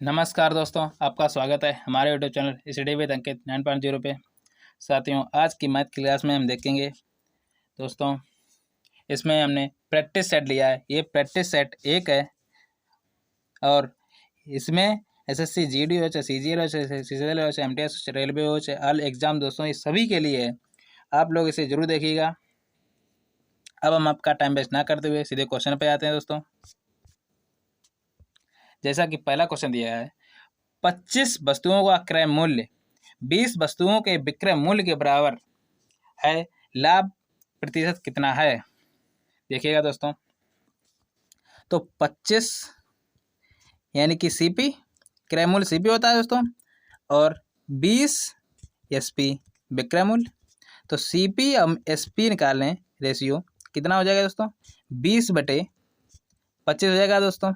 नमस्कार दोस्तों, आपका स्वागत है हमारे यूट्यूब चैनल स्टडी विद अंकित 9.0 पे। साथियों, आज की मैथ क्लास में हम देखेंगे दोस्तों, इसमें हमने प्रैक्टिस सेट लिया है। ये प्रैक्टिस सेट 1 है और इसमें एसएससी जीडी हो चाहे सीजीएल हो चाहे सीजीएल हो चाहे एमटीएस रेलवे हो चाहे ऑल एग्जाम दोस्तों, ये सभी के लिए है। आप लोग इसे जरूर देखिएगा। अब हम आपका टाइम वेस्ट ना करते हुए सीधे क्वेश्चन पे आते हैं दोस्तों। जैसा कि पहला क्वेश्चन दिया है, 25 वस्तुओं का क्रय मूल्य 20 वस्तुओं के विक्रय मूल्य के बराबर है, लाभ प्रतिशत कितना है? देखिएगा दोस्तों, तो 25 यानी कि सीपी, क्रय मूल्य सीपी होता है दोस्तों, और 20 एसपी विक्रय मूल्य। तो सीपी हम एसपी निकाल लें, रेशियो कितना हो जाएगा दोस्तों? 20/25 हो जाएगा दोस्तों।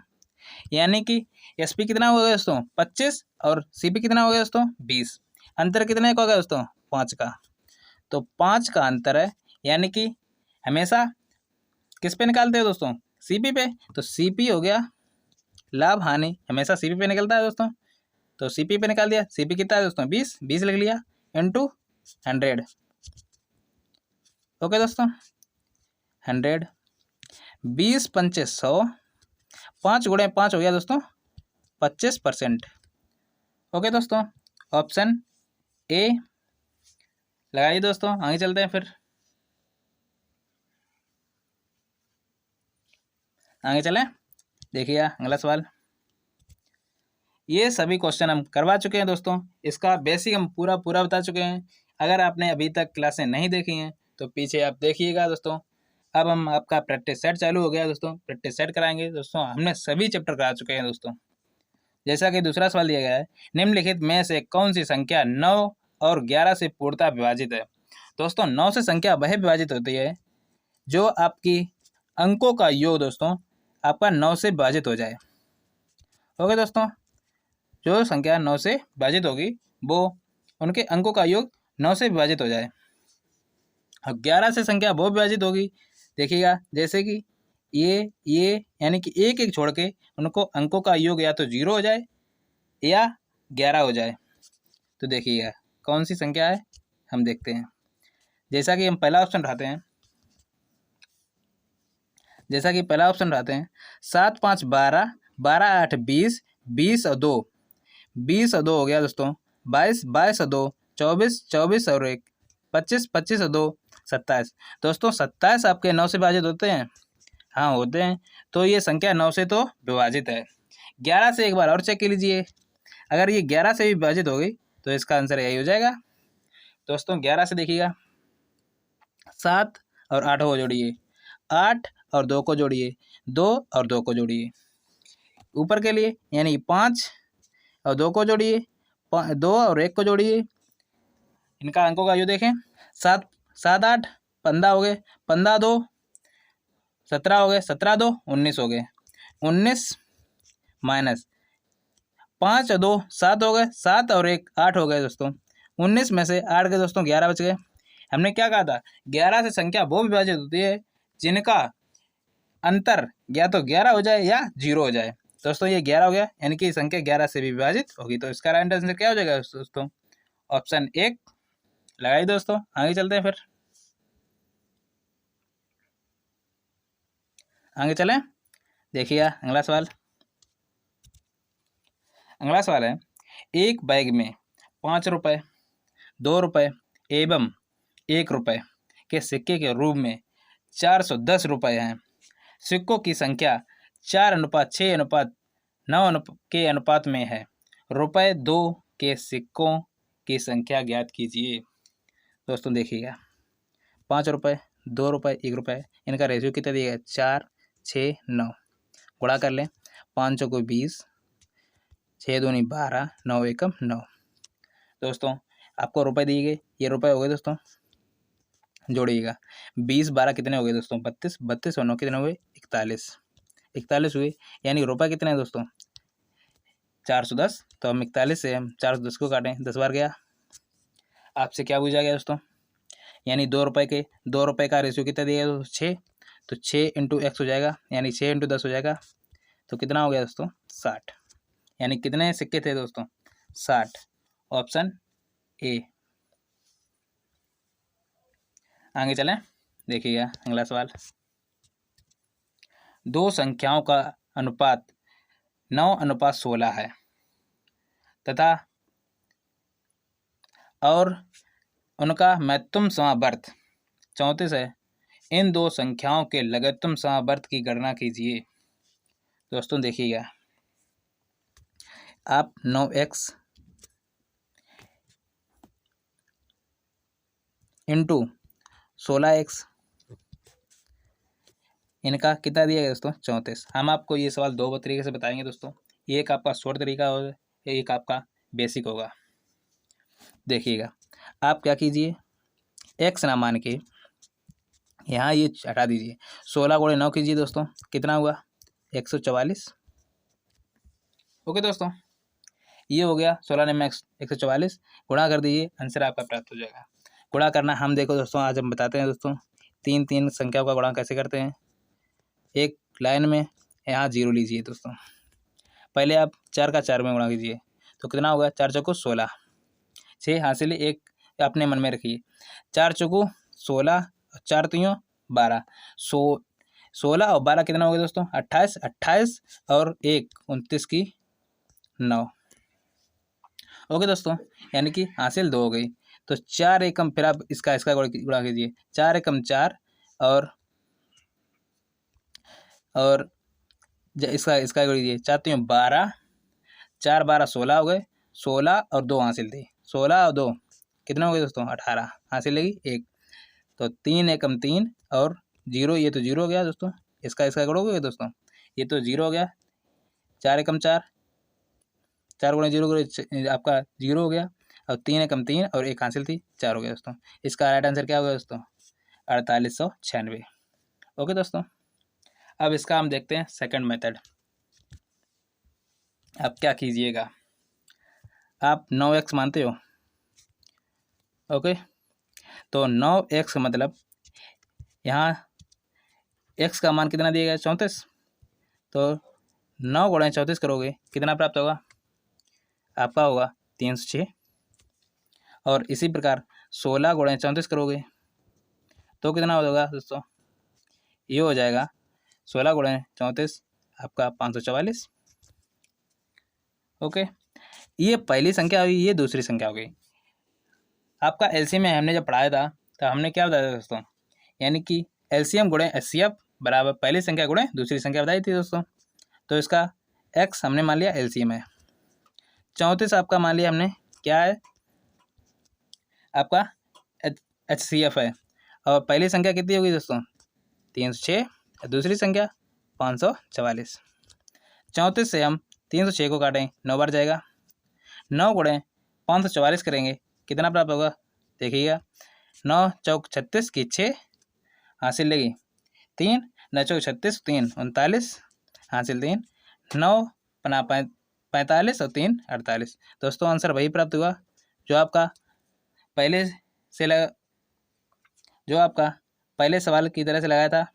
यानी कि एसपी कितना होगा दोस्तों? 25 और सीपी कितना हो गया दोस्तों? 20। अंतर कितने का होगा दोस्तों? 5 का। तो 5 का अंतर है, यानी कि हमेशा किस पे निकालते हो दोस्तों? सीपी पे। तो सीपी हो गया, लाभ हानि हमेशा सीपी पे निकलता है दोस्तों। तो सीपी पे निकाल दिया। सीपी कितना है दोस्तों? 20 लिख लिया इंटू 100। ओके दोस्तों, 100 20 पंचे 100, 5 गुणे 5 हो गया दोस्तों 25%। ओके दोस्तों, ऑप्शन ए लगाइए दोस्तों। आगे चलते हैं, फिर आगे चलें। देखिए अगला सवाल। ये सभी क्वेश्चन हम करवा चुके हैं दोस्तों, इसका बेसिक हम पूरा बता चुके हैं। अगर आपने अभी तक क्लासें नहीं देखी हैं तो पीछे आप देखिएगा दोस्तों। अब हम आपका प्रैक्टिस सेट चालू हो गया दोस्तों, प्रैक्टिस सेट कराएंगे दोस्तों। हमने सभी चैप्टर करा चुके हैं दोस्तों। जैसा कि दूसरा सवाल दिया गया है, निम्नलिखित में से कौन सी संख्या 9 और 11 से पूर्णतः विभाजित है? दोस्तों, 9 से संख्या वह विभाजित होती है जो आपकी अंकों का योग दोस्तों आपका 9 से विभाजित हो जाए। ओके दोस्तों, जो संख्या 9 से विभाजित होगी वो उनके अंकों का योग 9 से विभाजित हो जाए। और 11 से संख्या वो विभाजित होगी, देखिएगा, जैसे कि ये यानी कि एक एक छोड़ के उनको अंकों का योग या तो 0 हो जाए या 11 हो जाए। तो देखिएगा कौन सी संख्या है, हम देखते हैं। जैसा कि हम पहला ऑप्शन उठाते हैं, 7 5 12, 12 8 20, 20 और 2 हो गया दोस्तों 22, 22 और 2 24, 24 और 1 25, 25 और 2 27। दोस्तों 27 आपके 9 से विभाजित होते हैं? हाँ होते हैं। तो ये संख्या 9 से तो विभाजित है। 11 से एक बार और चेक कर लीजिए, अगर ये 11 से भी विभाजित हो गई तो इसका आंसर यही हो जाएगा दोस्तों। 11 से देखिएगा, 7 और 8 को जोड़िए, 8 और 2 को जोड़िए, 2 और 2 को जोड़िए। ऊपर के लिए यानी 5 और 2 को जोड़िए, 2 और 1 को जोड़िए। इनका अंकों का योग देखें, 7 7 8 15 हो गए, 15 2 17 हो गए, 17 2 19 हो गए, 19 माइनस 5 और 2 7 हो गए, 7 और 1 8 हो गए दोस्तों। 19 में से 8 के दोस्तों 11 बच गए। हमने क्या कहा था? 11 से संख्या वो विभाजित होती है जिनका अंतर या तो 11 हो जाए या 0 हो जाए। दोस्तों ये 11 हो गया, यानी कि संख्या 11 से भी विभाजित होगी। तो इसका राइट आंसर क्या हो जाएगा दोस्तों? ऑप्शन 1 लगाइए दोस्तों। आगे चलते हैं, फिर आगे चलें। देखिए अगला सवाल है, एक बैग में 5 रुपये, 2 रुपये एवं 1 रुपये के सिक्के के रूप में 410 रुपये हैं। सिक्कों की संख्या 4:6:9 के अनुपात में है। रुपये 2 के सिक्कों की संख्या ज्ञात कीजिए। दोस्तों देखिएगा, 5 रुपये, 2 रुपये, 1 रुपये, इनका रेशियो कितना दिया गया? 4 6 9। गुणा कर लें, 5 को 20, 6 दूनी 12, 9 एकम 9। दोस्तों आपको रुपये दिए गए, ये रुपये हो गए दोस्तों। जोड़िएगा, 20 12 कितने हो गए दोस्तों? 32, 32 और 9 कितने हुए? 41, 41 हुए। यानी रुपये कितने हैं दोस्तों? 410। तो हम 41 से हम 410 को काटें, 10 बार गया। आपसे क्या पूछा गया दोस्तों? यानी 2 रुपये का रेशियो कितना दिया गया? 6। तो 6 × x हो जाएगा, यानी 6 × 10 हो जाएगा। तो कितना हो गया दोस्तों? 60। यानी कितने सिक्के थे दोस्तों? 60। Option A. आगे चलें, देखिएगा अगला सवाल। दो संख्याओं का अनुपात 9:16 है तथा और उनका महत्तम समावर्त 34 है। इन दो संख्याओं के लघुत्तम समावर्त की गणना कीजिए। दोस्तों देखिएगा, आप 9x इंटू 16x, इनका कितना दिया गया दोस्तों? 34। हम आपको ये सवाल दो तरीके से बताएंगे दोस्तों। एक आपका शॉर्ट तरीका होगा, एक आपका बेसिक होगा। देखिएगा, आप क्या कीजिए, x ना मान के यहाँ ये हटा दीजिए। 16 गुणे 9 कीजिए दोस्तों, कितना हुआ? 144। ओके दोस्तों, ये हो गया 16 में 144, गुणा कर दीजिए, आंसर आपका प्राप्त हो जाएगा। गुणा करना हम देखो दोस्तों, आज हम बताते हैं दोस्तों तीन संख्याओं का गुणा कैसे करते हैं। एक लाइन में यहाँ 0 लीजिए दोस्तों। पहले आप 4 का 4 में गुणा कीजिए तो कितना होगा? 4 चौको 16, 6 हासिल, एक अपने मन में रखिए। 4 चौको 16, 4 तीयों 12, 16 और 12 कितना हो गया दोस्तों? 28, 28 और 1 29 की 9। ओके दोस्तों, यानी कि हासिल 2 हो गई। तो 4 एकम, फिर आप इसका गुणा कीजिए। 4 एकम 4 और इसका गुणा कीजिए। 4 तीन 12, 4 12 16 हो गए। 16 और 2 हासिल थी, 16 और 2 कितना हो गया दोस्तों? 18 हासिल लगी 1। तो 3 एकम 3 और 0, ये तो 0 हो गया दोस्तों। इसका गुणा हो गया दोस्तों, ये तो 0 हो गया। 4 एकम 4, 4 गुणे 0 आपका 0 हो गया। और 3 एकम 3 और 1 हासिल थी, 4 हो गया दोस्तों। इसका राइट आंसर क्या होगा दोस्तों? 4896। ओके दोस्तों, अब इसका हम देखते हैं सेकंड मेथड। अब क्या कीजिएगा, आप 9x मानते हो? ओके, तो 9x मतलब यहाँ x का मान कितना दिया गया? 34। तो 9 गुणा 34 करोगे, कितना प्राप्त होगा? आपका होगा 306। और इसी प्रकार 16 गुणा 34 करोगे तो कितना होगा दोस्तों? ये हो जाएगा 16 गुणा 34 आपका 544। ओके, ये पहली संख्या हुई, ये दूसरी संख्या हो गई। आपका एलसीएम में हमने जब पढ़ाया था तो हमने क्या बताया था दोस्तों? यानी कि एलसीएम गुणे एचसीएफ बराबर पहली संख्या गुणे दूसरी संख्या बताई थी दोस्तों। तो इसका x हमने मान लिया एलसीएम है, 34 आपका मान लिया हमने क्या है? आपका एचसीएफ है। और पहली संख्या कितनी होगी दोस्तों? 306। दूसरी संख्या 544। 34 से हम 306 को काटें, 9 बार जाएगा। 9 गुणे 544 करेंगे, कितना प्राप्त होगा? देखिएगा, 9 चौक 36 की 6 हासिल लगी 3, 9 चौक 36, 3 39 हासिल 3, 9 पना 45 और 3 48। दोस्तों आंसर वही प्राप्त हुआ जो आपका पहले से लगा, जो आपका पहले सवाल की तरह से लगाया था।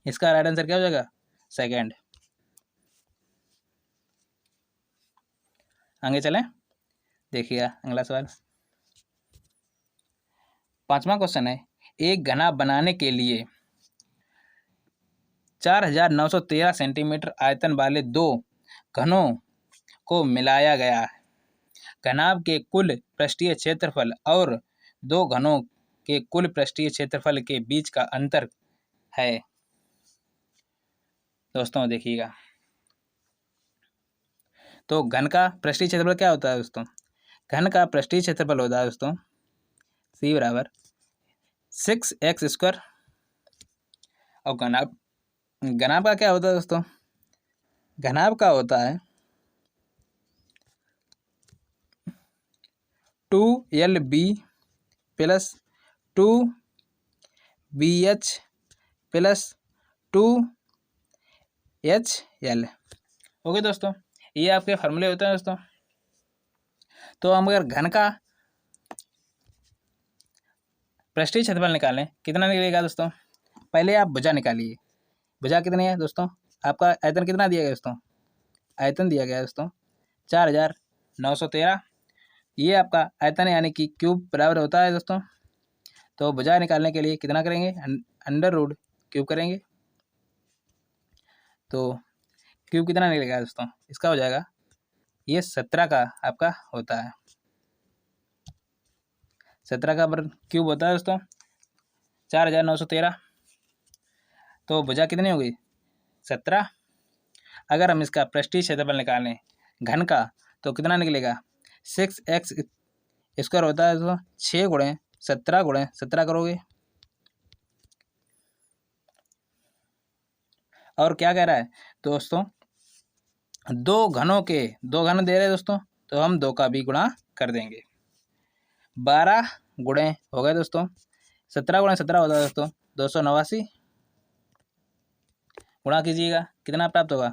इसका राइट आंसर क्या हो जाएगा? सेकंड। आगे चलें, देखिएगा अगला सवाल। 5वां क्वेश्चन है, एक घना बनाने के लिए 4913 सेंटीमीटर आयतन वाले दो घनों को मिलाया गया है। घनाभ के कुल पृष्ठीय क्षेत्रफल और दो घनों के कुल पृष्ठीय क्षेत्रफल के बीच का अंतर है। दोस्तों देखिएगा, तो घन का पृष्ठीय क्षेत्रफल क्या होता है दोस्तों? घन का पृष्ठीय क्षेत्रफल होता है दोस्तों C बराबर 6x²। और घनाभ का क्या होता है दोस्तों? घनाभ का होता है 2LB plus 2BH plus 2HL। Okay दोस्तों, ये आपके फार्मूले होते हैं दोस्तों। तो हम अगर घन का पृष्ठीय क्षेत्रफल निकालें, कितना निकलेगा दोस्तों? पहले आप भुजा निकालिए। भुजा कितनी है दोस्तों? आपका आयतन कितना दिया गया दोस्तों? आयतन दिया गया है दोस्तों 4913। ये आपका आयतन यानी कि क्यूब बराबर होता है दोस्तों। तो भुजा निकालने के लिए कितना करेंगे, अंडर रूट क्यूब करेंगे। तो क्यूब कितना निकलेगा दोस्तों, इसका हो जाएगा ये 17 का आपका होता है, 17 का क्यूब होता है दोस्तों 4913। तो भुजा कितनी होगी 17। अगर हम इसका पृष्ठीय क्षेत्रफल निकालें घन का तो कितना निकलेगा 6x स्क्वायर होता है दोस्तों 6 गुणे 17 गुणे 17 करोगे। और क्या कह रहा है दोस्तों, दो घन दे रहे हैं दोस्तों, तो हम 2 का भी गुणा कर देंगे। 12 गुणे हो गए दोस्तों 17 गुणे 17 होता है दोस्तों 289। गुणा कीजिएगा कितना प्राप्त होगा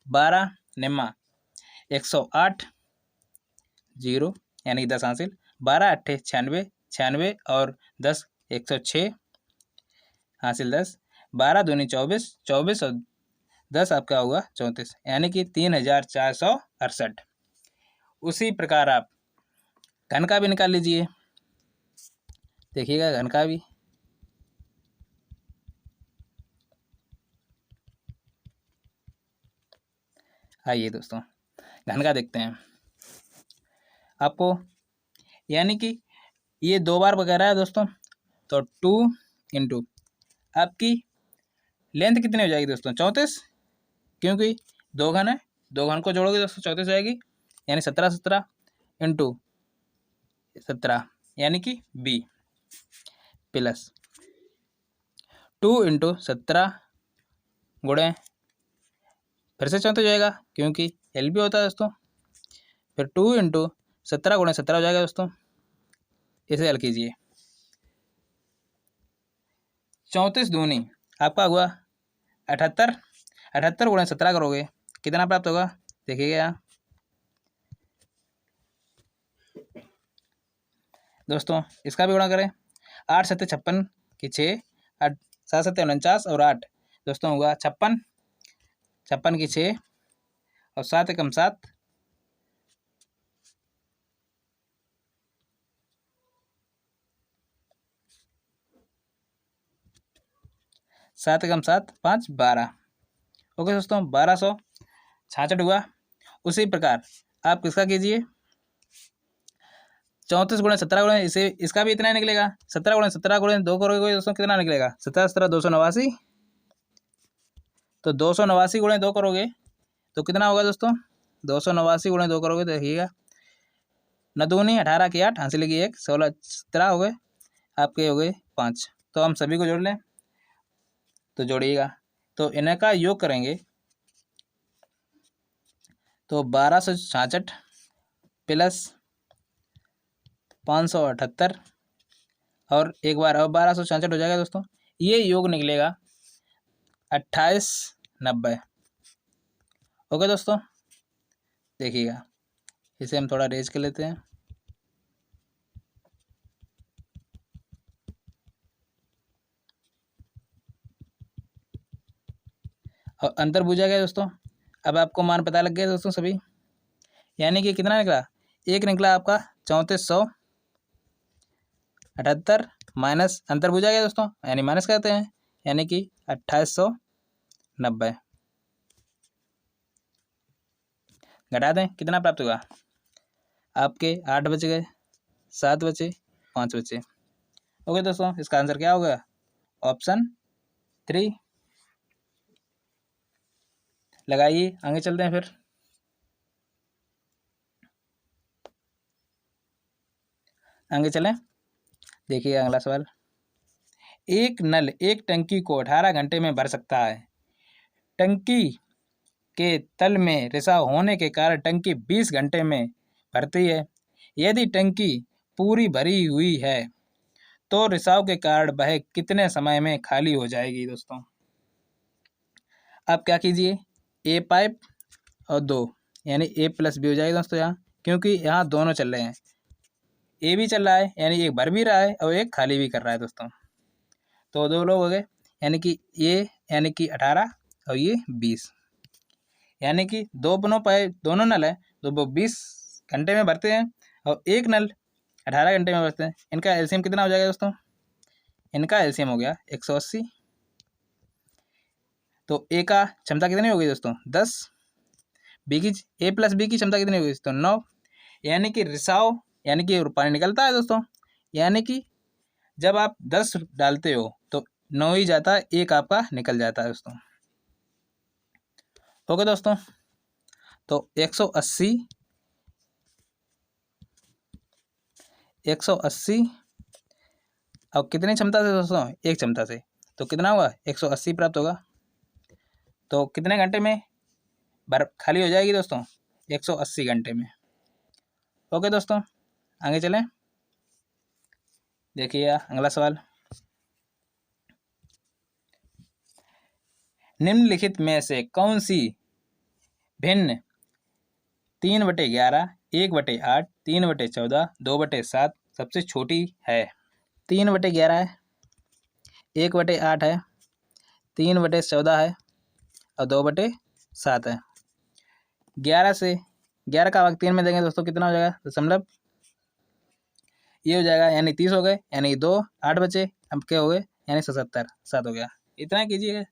12 निम्मा 108 0 यानी कि 10 हासिल, 12 अट्ठे 96 96 और 10 106 हासिल 10, 12 दूनी 24 24 और 10 आपका होगा 34 यानी कि 3468। उसी प्रकार आप घन का भी निकाल लीजिए, देखिएगा घन का भी। आइए दोस्तों घन का देखते हैं आपको, यानी कि ये 2 बार वगैरह है दोस्तों। तो 2 इंटू आपकी लेंथ कितनी हो जाएगी दोस्तों 34, क्योंकि 2 घन है, 2 घन को जोड़ोगे दोस्तों 34 जाएगी, यानी 17 17 इंटू 17 यानी कि बी प्लस 2 इंटू 17 गुणे फिर से 34 हो जाएगा क्योंकि एल बी होता है दोस्तों। फिर 2 इंटू 17 गुणे 17 हो जाएगा दोस्तों, इसे हल कीजिए। 34 दूनी आपका हुआ 78, 78 गुणे 17 करोगे कितना प्राप्त होगा, देखिएगा यहाँ दोस्तों, इसका भी गुणा करें। 8 सत्ते 56 की 6, 8 7 सत्ते 49 और 8 दोस्तों हुआ 56, 56 की 6 और 7 एकम 7, 7 एकम 7 5 12। ओके दोस्तों 1266 हुआ। उसी प्रकार आप किसका कीजिए 34 गुणे 17 गुणे इसे इसका भी इतना ही निकलेगा। 17 गुणे 17 गुणे 2 करोगे दोस्तों कितना निकलेगा 17 17 289। तो 289 गुणे 2 करोगे तो कितना होगा दोस्तों 289 गुणे 2 करोगे तो देखिएगा 9 दूनी 18 की 8 हासिल की 1 16 17 हो गए आपके हो गए 5। तो हम सभी को जोड़ लें, तो जोड़िएगा तो इन्हें का योग करेंगे तो 1266 प्लस 578 और एक बार अब 1266 हो जाएगा दोस्तों, ये योग निकलेगा 2890। ओके दोस्तों देखिएगा, इसे हम थोड़ा रेज कर लेते हैं। और अंतर पूछा गया दोस्तों, अब आपको मान पता लग गया दोस्तों सभी, यानी कि कितना निकला, एक निकला आपका 3478 माइनस अंतर पूछा गया दोस्तों, यानी माइनस करते हैं यानी कि 2890 घटा दें कितना प्राप्त होगा आपके 8 बच गए, 7 बचे, 5 बचे। ओके दोस्तों इसका आंसर क्या होगा ऑप्शन 3। लगाइए आगे चलते हैं फिर। आगे चलें, देखिए अगला सवाल। एक नल एक टंकी को 18 घंटे में भर सकता है। टंकी के तल में रिसाव होने के कारण टंकी 20 घंटे में भरती है। यदि टंकी पूरी भरी हुई है तो रिसाव के कारण वह कितने समय में खाली हो जाएगी दोस्तों। आप क्या कीजिए ए पाइप और 2 यानी ए प्लस बी हो जाएगा दोस्तों यहाँ, क्योंकि यहाँ दोनों चल रहे हैं, ए भी चल रहा है यानी एक भर भी रहा है और एक खाली भी कर रहा है दोस्तों। तो 2 लोग हो गए यानी कि ये यानी कि 18 और ये 20, यानी कि 2 पाइप दोनों नल है तो वो 20 घंटे में भरते हैं और एक नल 18 घंटे में भरते हैं। इनका एलसीएम कितना हो जाएगा दोस्तों? इनका एलसीएम हो गया 180। तो ए का क्षमता कितनी होगी दोस्तों? 10। बी की ए प्लस बी की क्षमता कितनी होगी दोस्तों? 9। यानी कि रिसाव यानी कि पानी निकलता है दोस्तों। यानी कि जब आप 10 डालते हो तो 9 ही जाता है, 1 आपका निकल जाता है दोस्तों। ओके दोस्तों, तो 180 अब कितनी क्षमता से दोस्तों? एक क्षमता से। तो कितना होगा? 180 प्राप्त होगा। तो कितने घंटे में बर्फ खाली हो जाएगी दोस्तों? 180 घंटे में। ओके दोस्तों, आगे चलें। देखिए अगला सवाल, निम्नलिखित में से कौन सी भिन्न 3/11, 1/8, 3/14, 2/7 सबसे छोटी है? 3/11 है, 1/8 है, 3/14 है और 2/7 है। 11 का भाग 3 में देंगे दोस्तों, कितना हो जाएगा? दशमलव ये हो जाएगा, यानी 30 हो गए, यानी 2 8 बचे, अब क्या हो गए? यानी 77 7 हो गया। इतना कीजिएगा।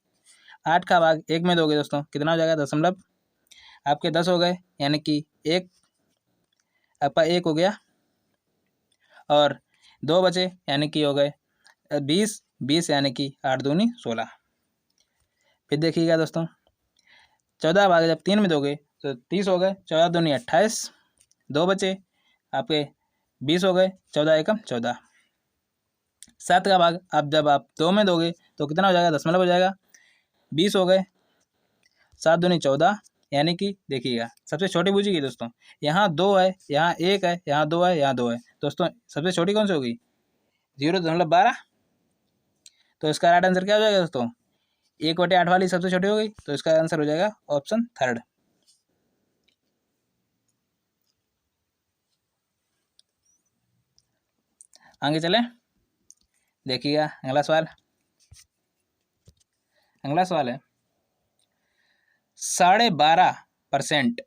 8 का भाग 1 में दोगे दोस्तों, कितना हो जाएगा? दशमलव आपके 10 हो गए, यानी कि 1 आपका 1 हो गया और 2 बचे, यानी कि हो गए 20 यानी कि 8 दूनी 16। फिर देखिएगा दोस्तों, 14 भाग जब 3 में दोगे तो 30 हो गए, 14 दूनी 28, 2 बचे आपके 20 हो गए, 14 एकम 14। 7 का भाग जब आप 2 में दोगे तो कितना हो जाएगा? दशमलव हो जाएगा, 20 हो गए, 7 दूनी 14, यानी कि देखिएगा सबसे छोटी बूझेगी दोस्तों, यहाँ 2 है, यहाँ 1 है, यहाँ 2 है, यहाँ 2 है दोस्तों। सबसे छोटी कौन सी होगी? 0.12। तो इसका राइट आंसर क्या हो जाएगा दोस्तों? 1/8 वाली सबसे छोटी हो गई, तो इसका आंसर हो जाएगा ऑप्शन 3। आगे चले, देखिएगा अगला सवाल। अगला सवाल है 12.5%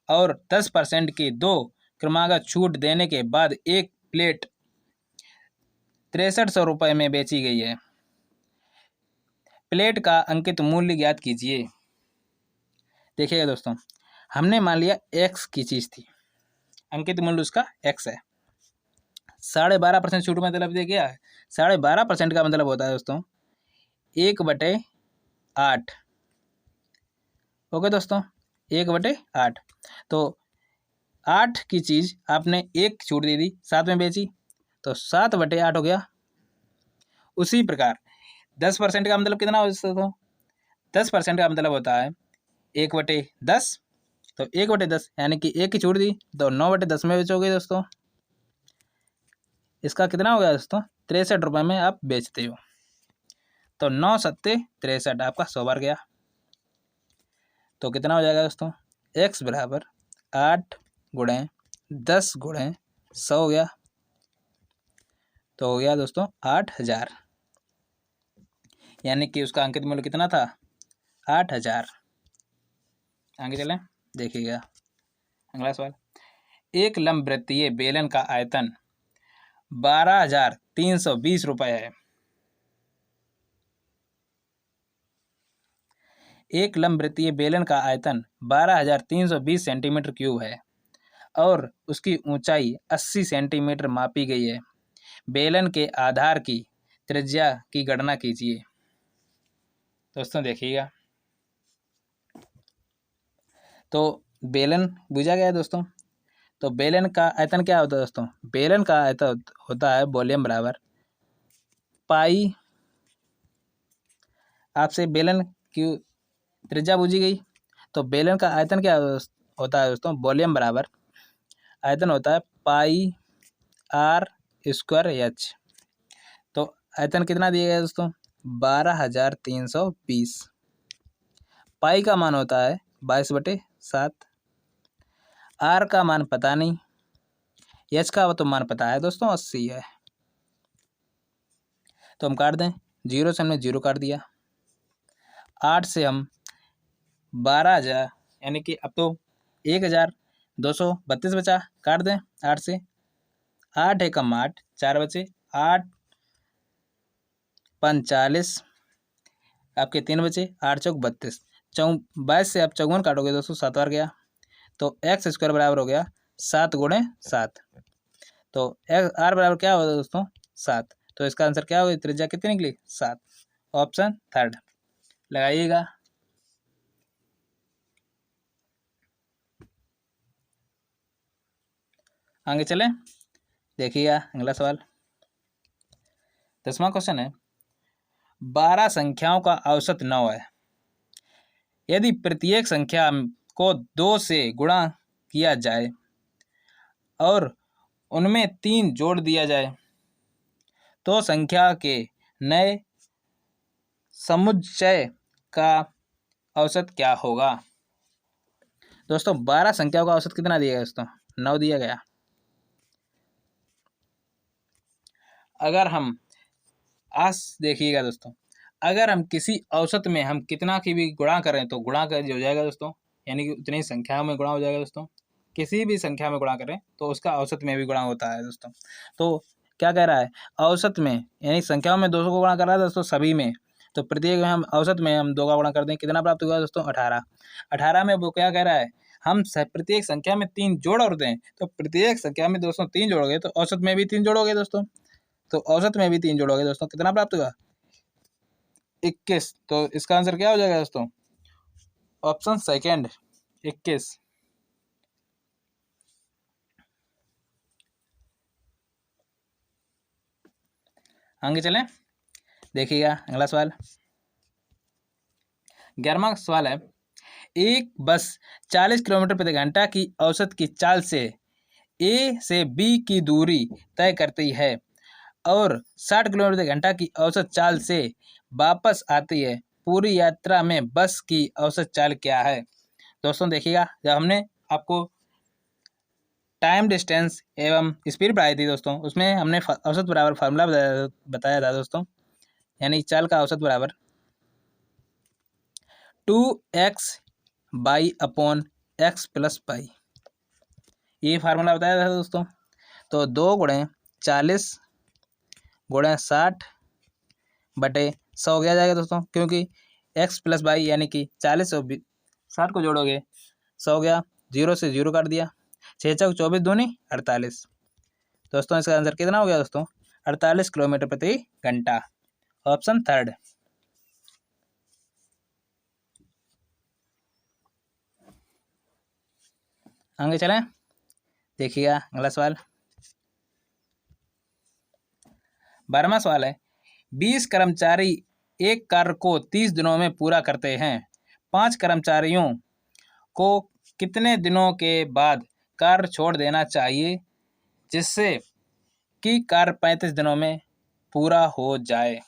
और 10% की 2 क्रमागत छूट देने के बाद एक प्लेट 6300 रुपये में बेची गई है। प्लेट का अंकित मूल्य ज्ञात कीजिए। देखिएगा दोस्तों, हमने मान लिया एक्स की चीज़ थी, अंकित मूल्य उसका एक्स है। 12.5% छूट मतलब देखिए 12.5% का मतलब होता है दोस्तों 1/8। ओके दोस्तों, 1/8। तो 8 की चीज़ आपने 1 छूट दे दी, 7 में बेची, तो 7/8 हो गया। उसी प्रकार 10% का मतलब कितना हो दोस्तों? 10% का मतलब होता है 1/10। तो 1/10 यानी कि 1 की छूट दी तो 9/10 में बेचोगे दोस्तों। इसका कितना हो गया दोस्तों? 63 रुपये में आप बेचते हो। तो 9 सत्ते 63 आपका 100 बार गया। तो कितना हो जाएगा दोस्तों? x बराबर 8 गुणे 10 गुणे 100 हो गया। तो हो गया दोस्तों 8000, यानी कि उसका अंकित मूल्य कितना था? 8000। आगे चलें, देखिएगा अगला सवाल। एक लंबवृत्तीय बेलन का आयतन 12,320 रुपये है। एक लंबवृत्तीय बेलन का आयतन 12,320 सेंटीमीटर क्यूब है और उसकी ऊंचाई 80 सेंटीमीटर मापी गई है। बेलन के आधार की त्रिज्या की गणना कीजिए। दोस्तों देखिएगा, तो बेलन बुझा गया है दोस्तों। तो बेलन का आयतन क्या होता है दोस्तों? बेलन का आयतन होता है वॉल्यूम बराबर पाई। आपसे बेलन की त्रिज्या बुझी गई, तो बेलन का आयतन क्या होता है दोस्तों? वॉल्यूम बराबर आयतन होता है पाई आर स्क्वायर एच। तो आयतन कितना दिया गया दोस्तों? 12,320। पाई का मान होता है 22/7। आर का मान पता नहीं, एच का तो मान पता है दोस्तों 80 है। तो हम काट दें, 0 से हमने 0 काट दिया, 8 से हम 12,000 यानी कि अब तो 1232 बचा, काट दें 8 से। 8 एकम 8, 4 बचे, 8 5 40, आपके 3 बचे, 8 चौक 32, 22 से आप 54 काटोगे दोस्तों, 7 बार गया, तो एक्स स्क्वायर बराबर हो गया 7 गुणे 7। तो आर बराबर क्या होगा दोस्तों, 7। तो इसका आंसर क्या होगा, त्रिज्या कितनी निकली, 7। ऑप्शन थर्ड लगाइएगा। आगे चलें, देखिएगा अगला सवाल। 10वां क्वेश्चन है, 12 संख्याओं का औसत 9 है। यदि प्रत्येक संख्या को 2 से गुणा किया जाए और उनमें 3 जोड़ दिया जाए तो संख्या के नए समुच्चय का औसत क्या होगा। दोस्तों 12 संख्याओं का औसत कितना दिया गया दोस्तों, 9 दिया गया। अगर हम देखिएगा दोस्तों, अगर हम किसी औसत में हम कितना की भी गुणा करें तो गुणा कर हो जाएगा दोस्तों, यानी कि उतनी संख्या में गुणा हो जाएगा दोस्तों। किसी भी संख्या में गुणा करें तो उसका औसत में भी गुणा होता है दोस्तों। तो क्या कह रहा है, औसत में यानी संख्याओं में 200 को गुणा कर रहा है दोस्तों सभी में, तो प्रत्येक में हम औसत में हम 2 का गुणा कर दें, कितना प्राप्त होगा दोस्तों, 18। 18 में वो क्या कह रहा है, हम प्रत्येक संख्या में 3 जोड़ और दें, तो प्रत्येक संख्या में दोस्तों 3 जोड़ोगे तो औसत में भी 3 जोड़ोगे दोस्तों, तो औसत में भी 3 जोड़ोगे दोस्तों, कितना प्राप्त होगा, 21। तो इसका आंसर क्या हो जाएगा दोस्तों, ऑप्शन सेकेंड 21। आगे चलें, देखिएगा अगला सवाल। 11वां सवाल है, एक बस 40 किलोमीटर प्रति घंटा की औसत की चाल से ए से बी की दूरी तय करती है और 60 किलोमीटर प्रति घंटा की औसत चाल से वापस आती है। पूरी यात्रा में बस की औसत चाल क्या है। दोस्तों देखिएगा, जब हमने आपको टाइम डिस्टेंस एवं स्पीड पढ़ाई थी दोस्तों, उसमें हमने औसत बराबर फार्मूला बताया था दोस्तों, यानी चाल का औसत बराबर 2x by upon x plus by, ये फार्मूला बताया था दोस्तों। तो 2 गुणे 40 गुणे 60 बटे 100 हो गया जाएगा दोस्तों, क्योंकि x प्लस बाई यानी कि 40 और 60 को जोड़ोगे 100 हो गया, 0 से 0 काट दिया, 6 चौक 24 दूनी 48। दोस्तों इसका आंसर कितना हो गया दोस्तों, 48 किलोमीटर प्रति घंटा, ऑप्शन थर्ड। आगे चलें, देखिएगा अगला सवाल। 12वां सवाल है, 20 कर्मचारी एक कार्य को 30 दिनों में पूरा करते हैं। 5 कर्मचारियों को कितने दिनों के बाद कार्य छोड़ देना चाहिए जिससे कि कार्य 35 दिनों में पूरा हो जाए।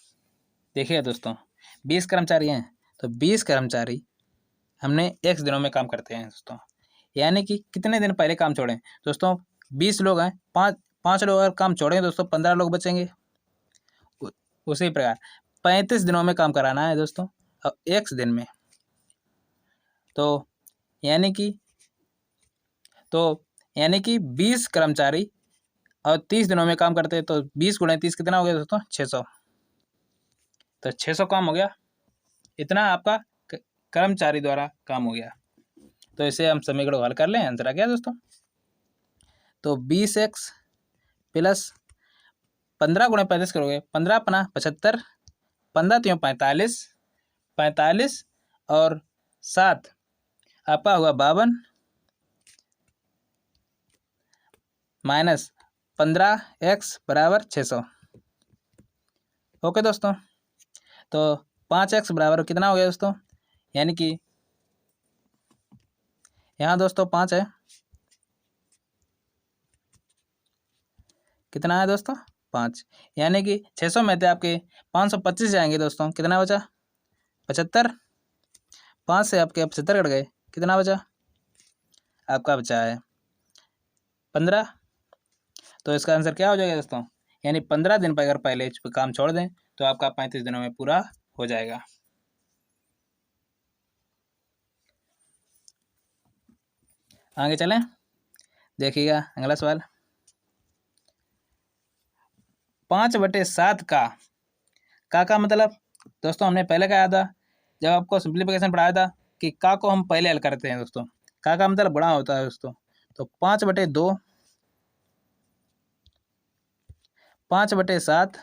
देखिए दोस्तों, 20 कर्मचारी हैं तो 20 कर्मचारी हमने x दिनों में काम करते हैं दोस्तों, यानी कि कितने दिन पहले काम छोड़ें दोस्तों, 20 लोग हैं, 5 लोग अगर काम छोड़ेंगे दोस्तों 15 लोग बचेंगे। उसी प्रकार 35 दिनों में काम कराना है दोस्तों, अब x दिन में, तो यानी कि 20 कर्मचारी और 30 दिनों में काम करते हैं, तो 20 गुणे 30 कितना हो गया दोस्तों, 600। तो 600 काम हो गया, इतना आपका कर्मचारी द्वारा काम हो गया। तो इसे हम समीकरण हल कर लें, आंसर आ गया दोस्तों। तो 20x प्लस 15 गुणे 35 करोगे, 15 अपना 75, 15 त्यों 45, 45 और 7 आपका हुआ 52 माइनस 15x बराबर 600। ओके दोस्तों, तो 5x बराबर कितना हो गया दोस्तों, यानी कि यहाँ दोस्तों 5 है, कितना है दोस्तों 5, यानी कि 600 में थे आपके 525 जाएंगे दोस्तों, कितना बचा 75, 5 से आपके 75 कट गए, कितना बचा आपका बचा है 15। तो इसका आंसर क्या हो जाएगा दोस्तों, यानी 15 दिन पर अगर पहले काम छोड़ दें तो आपका 35 दिनों में पूरा हो जाएगा। आगे चलें, देखिएगा अगला सवाल। 5/7 का मतलब दोस्तों हमने पहले कहा था जब आपको सिंप्लीफिकेशन पढ़ाया था कि का को हम पहले हल करते हैं दोस्तों। का मतलब गुणा होता है दोस्तों। तो 5/2 5/7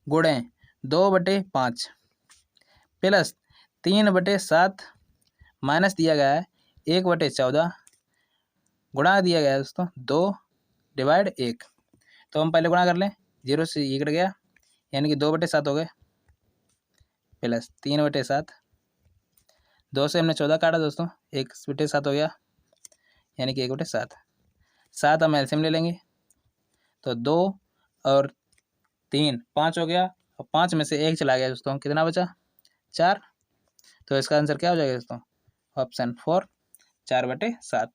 गुणे 2/5 प्लस 3/7 माइनस दिया गया है 1/14 गुणा दिया गया है दोस्तों 2/1। तो हम पहले गुणा कर लें, 0 से ये कट गया यानी कि 2/7 हो गए प्लस 3/7, 2 से हमने 14 काटा दोस्तों, 1/7 हो गया यानी कि 1/7। 7 हम एलसीएम ले लेंगे तो 2 और 3 5 हो गया और 5 में से 1 चला गया दोस्तों, कितना बचा 4। तो इसका आंसर क्या हो जाएगा दोस्तों, ऑप्शन 4 4/7।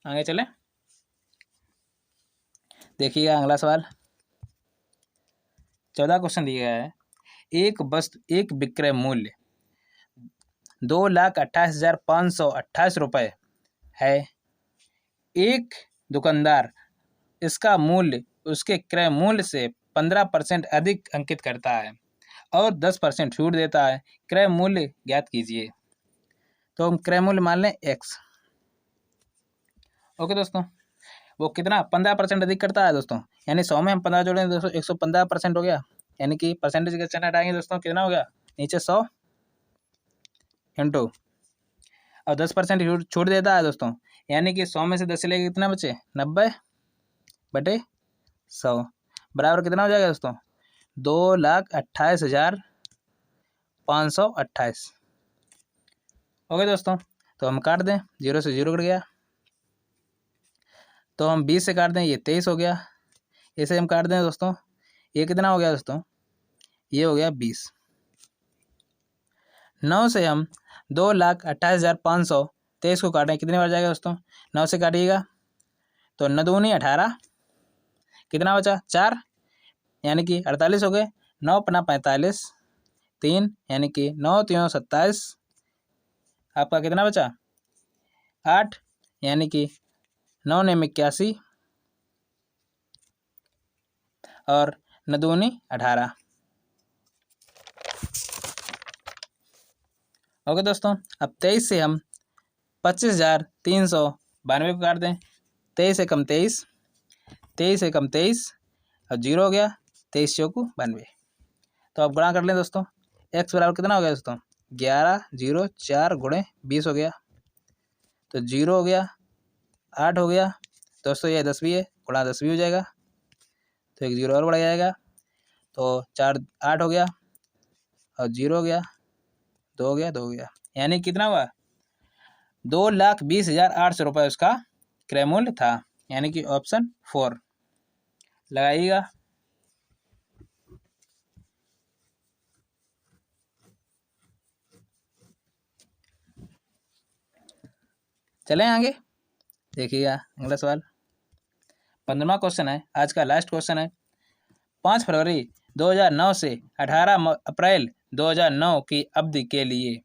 आगे चले, देखिएगा अगला सवाल। 14 क्वेश्चन दिया गया है। एक वस्तु एक विक्रय मूल्य 2,28,528 रुपये है। एक दुकानदार इसका मूल्य उसके क्रय मूल्य से 15% अधिक अंकित करता है और 10% छूट देता है। क्रय मूल्य ज्ञात कीजिए। तो हम क्रय मूल्य मान लें x। ओके दोस्तों, वो कितना 15% अधिक करता है दोस्तों, यानी 100 में हम 15 जोड़ेंगे दोस्तों 115% हो गया, यानी कि परसेंटेज का चिन्ह हटाएंगे दोस्तों, कितना हो गया नीचे 100 इंटू और 10% छूट देता है दोस्तों, यानी कि 100 में से 10 लेके कितना बचे 90/100 बराबर कितना हो जाएगा दोस्तों 2,28,528। ओके दोस्तों, तो हम काट दें, 0 से 0 कट गया तो हम 20 से काट दें, ये 23 हो गया। इसे हम काट दें दोस्तों, ये कितना हो गया दोस्तों, ये हो गया 20। 9 से हम 2,28,523 को काटें, कितनी बार जाएगा दोस्तों, 9 से काटिएगा तो 9 दूनी 18, कितना बचा 4 यानी कि 48 हो गए। 9 पना 45, 3 यानी कि 9 3 27, आपका कितना बचा 8 यानी कि 9 ने 81 और 9 दूनी 18। ओके दोस्तों, अब 23 से हम 25,392 को काट दें, 23 से कम 23, 23 से कम 23 और 0 हो गया, 23 चौकू 92। तो अब गुणा कर लें दोस्तों, x बराबर कितना हो गया दोस्तों 11 0 4 गुणे 20 हो गया, तो 0 हो गया 8 हो गया दोस्तों, ये 10 भी है, गुणा 10 भी हो जाएगा तो एक 0 और बढ़ जाएगा, तो 4 8 हो गया और 0 हो गया, 2 हो गया, 2 हो गया, यानी कितना हुआ 2,20,800 रुपये उसका क्रय मूल्य था, यानी कि ऑप्शन 4 लगाइएगा। चलें आगे, देखिएगा अगला सवाल। 15वां क्वेश्चन है, आज का लास्ट क्वेश्चन है। 5 फरवरी 2009 से 18 अप्रैल 2009 की अवधि के लिए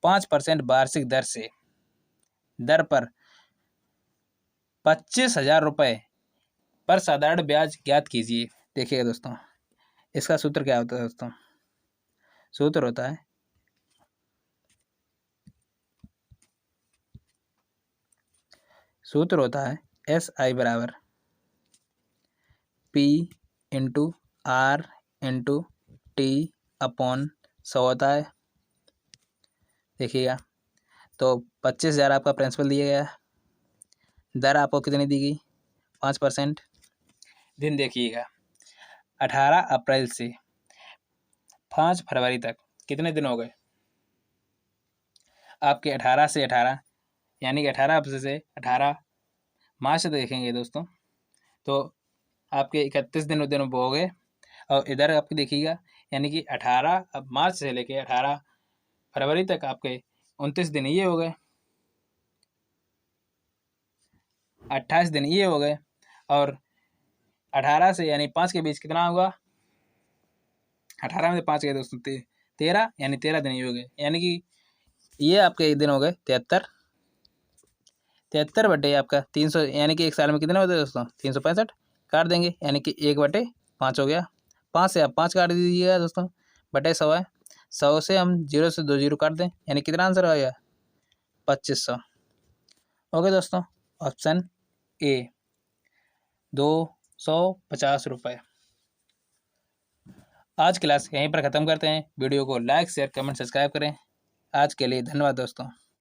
5% वार्षिक दर पर 25,000 रुपये पर साधारण ब्याज ज्ञात कीजिए। देखिएगा दोस्तों, इसका सूत्र क्या होता है दोस्तों, सूत्र होता है SI बराबर P into R into T upon 100 होता है। देखिएगा, तो 25,000 आपका प्रिंसिपल दिया गया है, दर आपको कितनी दी गई 5%। दिन देखिएगा 18 अप्रैल से 5 फरवरी तक कितने दिन हो गए आपके, 18 से 18 यानी कि 18 अप्रैल से 18 मार्च तक देखेंगे दोस्तों, तो आपके 31 दिन वो हो गए, और इधर आपके देखिएगा यानी कि 18 मार्च से लेके 18 फरवरी तक आपके 29 दिन ये हो गए, 28 दिन ये हो गए, और 18 से यानी 5 के बीच कितना होगा 18 में से 5 गए दोस्तों 13, यानी 13 दिन ही हो गए, यानी कि ये आपके दिन हो गए 73। 73 बटे आपका 300, यानी कि एक साल में कितने होते हैं दोस्तों 365 काट देंगे, यानी कि 1/5 हो गया। 5 से आप 5 काट दीजिएगा दोस्तों, बटे 100 है। 100 से हम 0 से 2 0 काट दें, यानी कितना आंसर आएगा 2500। ओके दोस्तों, ऑप्शन ए 250 रुपये। आज क्लास यहीं पर ख़त्म करते हैं। वीडियो को लाइक शेयर कमेंट सब्सक्राइब करें। आज के लिए धन्यवाद दोस्तों।